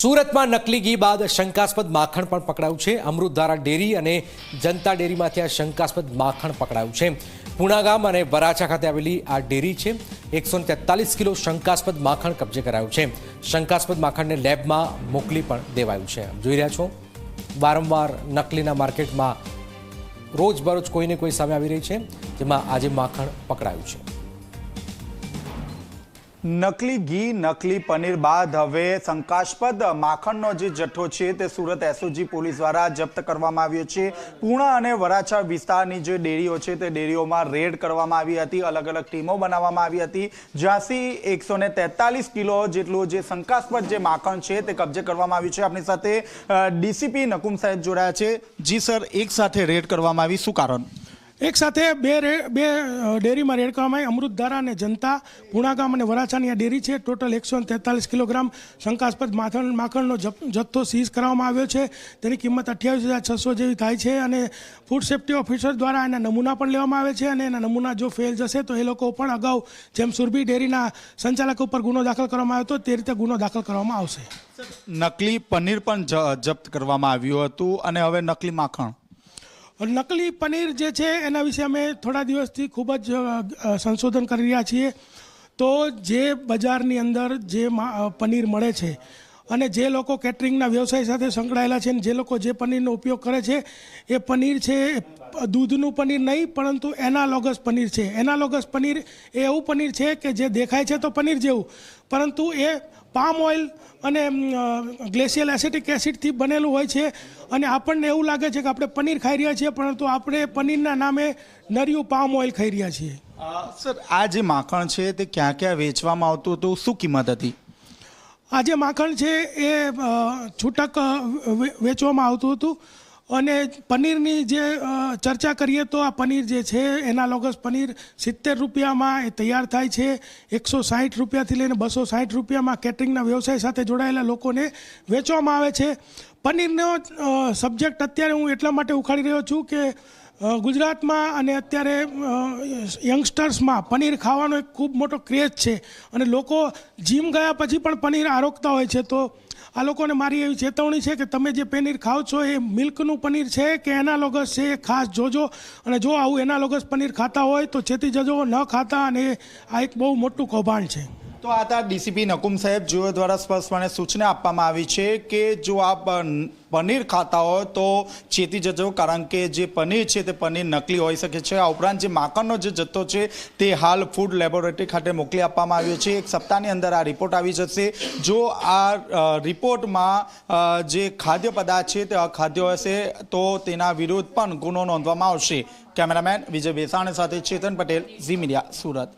સુરતમાં નકલી ઘી બાદ શંકાસ્પદ માખણ પણ પકડાયું છે। અમૃતધારા ડેરી અને જનતા ડેરીમાંથી આ શંકાસ્પદ માખણ પકડાયું છે। પૂણા ગામ અને વરાછા ખાતે આવેલી આ ડેરી છે। 143 કિલો શંકાસ્પદ માખણ કબજે કરાયું છે। શંકાસ્પદ માખણને લેબમાં મોકલી પણ દેવાયું છે। જોઈ રહ્યા છો, વારંવાર નકલીના માર્કેટમાં રોજબરોજ કોઈને કોઈ સામે આવી રહી છે, જેમાં આજે માખણ પકડાયું છે। નકલી ઘી નકલી પનીર બાદ હવે શંકાસ્પદ માખણનો જે જથ્થો છે તે સુરત એસઓજી પોલીસ દ્વારા જપ્ત કરવામાં આવ્યો છે। પૂણા અને વરાછા વિસ્તારની જે ડેરીઓ છે તે ડેરીઓમાં રેડ કરવામાં આવી હતી। અલગ અલગ ટીમો બનાવવામાં આવી હતી, જ્યાંથી 143 કિલો જેટલું જે શંકાસ્પદ જે માખણ છે તે કબજે કરવામાં આવ્યું છે। આપણી સાથે ડીસીપી નકુમ સાહેબ જોડાયા છે। જી સર, એક સાથે રેડ કરવામાં આવી, શું કારણ? એક સાથે બે ડેરીમાં રેડ કરવામાં આવી। અમૃતધારા અને જનતા પૂણા ગામ અને વરાછાની આ ડેરી છે। ટોટલ 143 કિલોગ્રામ શંકાસ્પદ માખણનો જથ્થો સીઝ કરવામાં આવ્યો છે। તેની કિંમત 28,600 જેવી થાય છે અને ફૂડ સેફ્ટી ઓફિસર દ્વારા એના નમૂના પણ લેવામાં આવે છે અને એના નમૂના જો ફેલ જશે તો એ લોકો પણ અગાઉ જેમ સુરભી ડેરીના સંચાલક ઉપર ગુનો દાખલ કરવામાં આવ્યો હતો તે રીતે ગુનો દાખલ કરવામાં આવશે। નકલી પનીર પણ જપ્ત કરવામાં આવ્યું હતું અને હવે નકલી માખણ, નકલી પનીર જે છે એના વિશે અમે થોડા દિવસથી ખૂબ જ સંશોધન કરી રહ્યા છીએ। તો જે બજારની અંદર જે પનીર મળે છે અને જે લોકો કેટરિંગના વ્યવસાય સાથે સંકળાયેલા છે અને જે લોકો જે પનીરનો ઉપયોગ કરે છે એ પનીર છે દૂધનું પનીર નહીં, પરંતુ એનાલોગસ પનીર છે। એનાલોગસ પનીર એ એવું પનીર છે કે જે દેખાય છે તો પનીર જેવું, પરંતુ એ પામ ઓઇલ અને ગ્લેશિયલ એસિટિક એસિડથી બનેલું હોય છે અને આપણને એવું લાગે છે કે આપણે પનીર ખાઈ રહ્યા છીએ, પરંતુ આપણે પનીરના નામે નરિયું પામ ઓઇલ ખાઈ રહ્યા છીએ। સર, આ જે માખણ છે તે ક્યાં ક્યાં વેચવામાં આવતું હતું, શું કિંમત હતી? આ જે માખણ છે એ છૂટક વેચવામાં આવતું હતું અને પનીરની જે ચર્ચા કરીએ તો આ પનીર જે છે એનાલોગસ પનીર 70 રૂપિયામાં એ તૈયાર થાય છે। 160 રૂપિયાથી લઈને 260 રૂપિયામાં કેટરિંગના વ્યવસાય સાથે જોડાયેલા લોકોને વેચવામાં આવે છે। પનીરનો સબ્જેક્ટ અત્યારે હું એટલા માટે ઉખાડી રહ્યો છું કે ગુજરાતમાં અને અત્યારે યંગસ્ટર્સમાં પનીર ખાવાનો એક ખૂબ મોટો ક્રેઝ છે અને લોકો જીમ ગયા પછી પણ પનીર આરોગતા હોય છે। તો આ લોકોને મારી એવી ચેતવણી છે કે તમે જે પનીર ખાઓ છો એ મિલ્કનું પનીર છે કે એનાલોગસ છે એ ખાસ જોજો, અને જો આવું એનાલોગસ પનીર ખાતા હોય તો ચેતી જજો, ન ખાતા, અને આ એક બહુ મોટું કૌભાંડ છે। તો આ હતા ડીસીપી નકુમ સાહેબ જેઓ દ્વારા સ્પષ્ટપણે સૂચના આપવામાં આવી છે કે જો આપ પનીર ખાતા હોય તો ચેતી જજો, કારણ કે જે પનીર છે તે પનીર નકલી હોઈ શકે છે। આ ઉપરાંત જે માખણનો જે જથ્થો છે તે હાલ ફૂડ લેબોરેટરી ખાતે મોકલી આપવામાં આવ્યો છે। એક સપ્તાહની અંદર આ રિપોર્ટ આવી જશે। જો આ રિપોર્ટમાં જે ખાદ્ય પદાર્થ છે તે અખાદ્ય હશે તો તેના વિરુદ્ધ પણ ગુનો નોંધવામાં આવશે। કેમેરામેન વિજય બેસાણી સાથે ચેતન પટેલ, ઝી મીડિયા, સુરત।